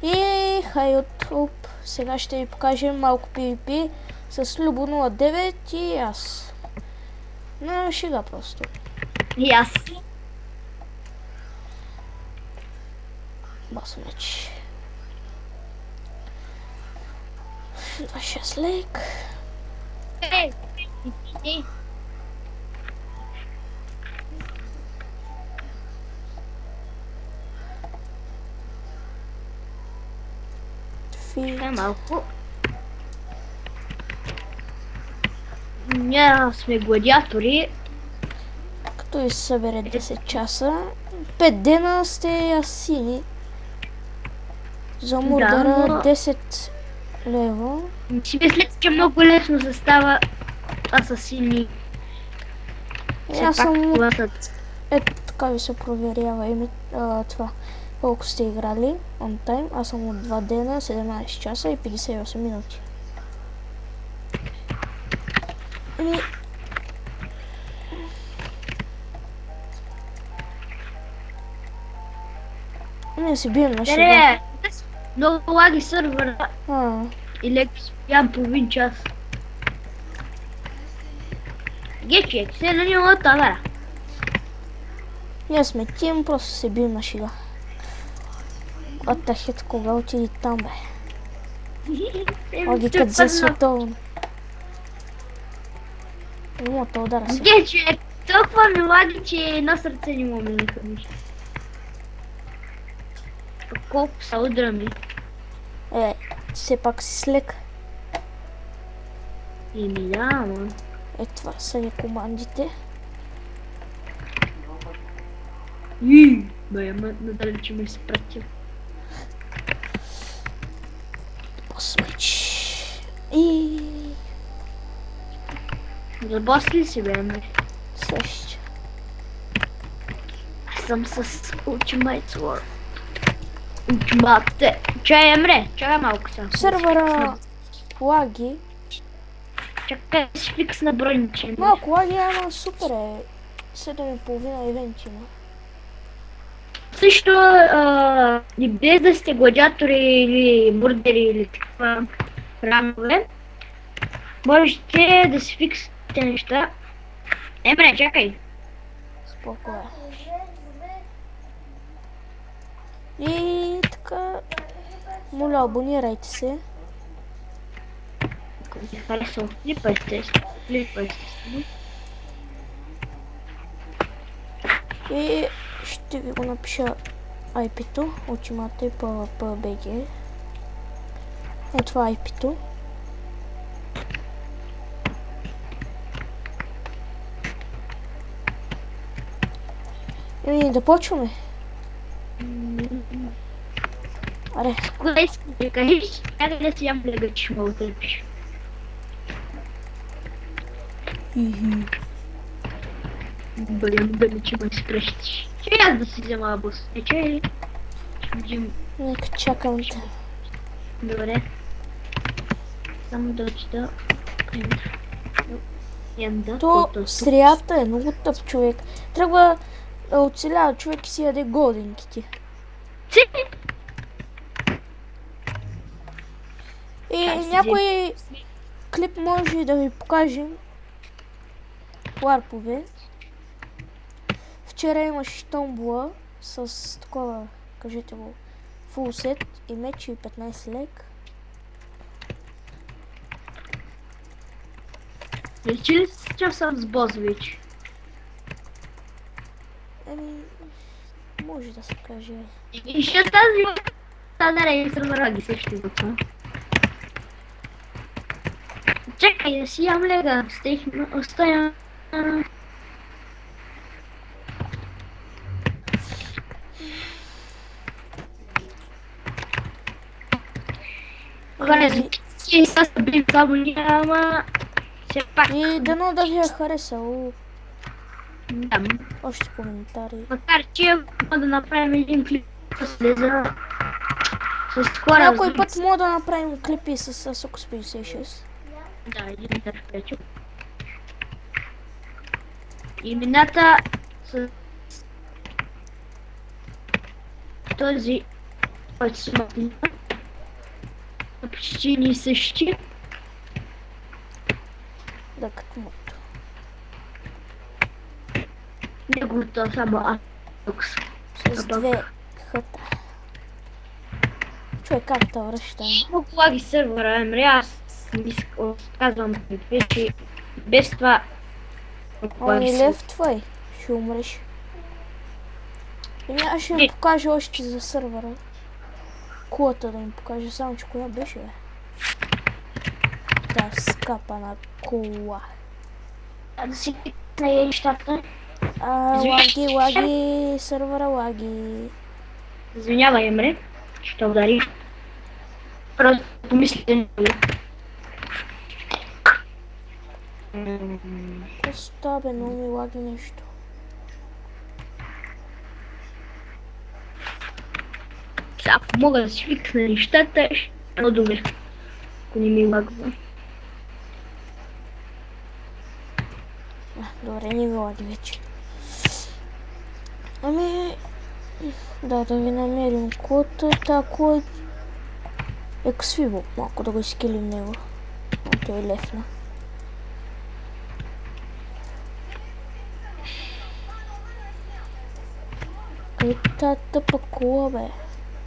И хай YouTube. Сега ще ви покажем малко PvP с Любо 09 и аз. На шега просто. И аз. Бас меч. 26 лейк. Ей, ти. Фит. Малко. Ние сме гладиатори. Като и събере 10 часа, 5 дена сте асини. За мурдара но- 10 лева. Си мисля, че много лесно се става асасини. Аз съм Класът. така ви се проверява това. Колко сте играли on time. Аз съм от 2 дена, 17 часа и 58 минути. Не се бием на шега. Не, много лаги сървъра и леко спям половин час. Гече, се на него тавера. Ние сме тим, просто се бием на шега. Атахет, кога отиди там, бе? Оги кът за световно. Има да удара се. Гече, толкова ми лаги, че едно сърце не му минаха нищо. Колко са удрами. Все пак си слек. Еми да, ама. Това са ни командите. Бе, надалече ме се пратил. Посмеч. И... За бос ли си, бе, ме? Следващия. Аз съм с Ultimate Sword. Ultimate. Чай, Емре, чакай малко сега. Сървъра лаги. Чакай, си фикс на брониче. Малко лаги, ама супер е. 7,5 ивент има. Също, и без да сте гладиатори или бурдери или такива ранове, можете да си фиксите неща. Емре, чакай. Спокойно. И така... Моля, абонирайте се. Ако ви е харесал, клипайте. И ще ви го напиша IP-то. Ultimate и PvP.bg. Това е IP-то. И да почваме. Аре. Кога искаш да кажеш, чакай да си ям лега, че ще ме отърпиш. Бъдем да че ме изпрещиш. Че аз да си взема бус. Че ли? Ще видим. Нека чакам те. Добре. Само да отчита. То стрията е много тъп човек. Трябва да оцелява човек и си яде годинките. И някой клип може да ви покажем. Ларпове. Вчера имаш томбола с такова, кажете го, фул сет и меч и 15 лек. Лечи ли си че съм с бос вече? Може да се каже. И ще тази да и сървъраги също за това. Чакай да си ям лега, оставям. Хора, и сега са били само няма. Все пак. И дано да ви е харесало. Да. Още коментари. Макар че мога да направим един клип слеза с хора. Някой път мога да направим клипи с Сокос 56. Да, един търпечо. Имената с този, който се почти ни същи. Да, като моето. Неговото само Атокс. С две хата. Човек, как те връща? Много лаги сървъра, Емре, аз казвам без това. Ами лев твой, ще умреш. Еми аз ще им покажа още за сървъра. Кулата да им покажа, само че коя беше, бе? Та скапана кола. Да си на нещата. Лаги, сървъра лаги. Извинявай, Емре, ще удари. Просто помислите. Коста, бе, но ми лаги нещо. Ако мога да си фиксна нещата, ще е добре. Ако не ми лагва. Добре, не ми лаги вече. Ами... Да ви намерим кота, тако ексвибо. Малко да го изкилим него. А той е лефна. Каква тъпа кола, бе.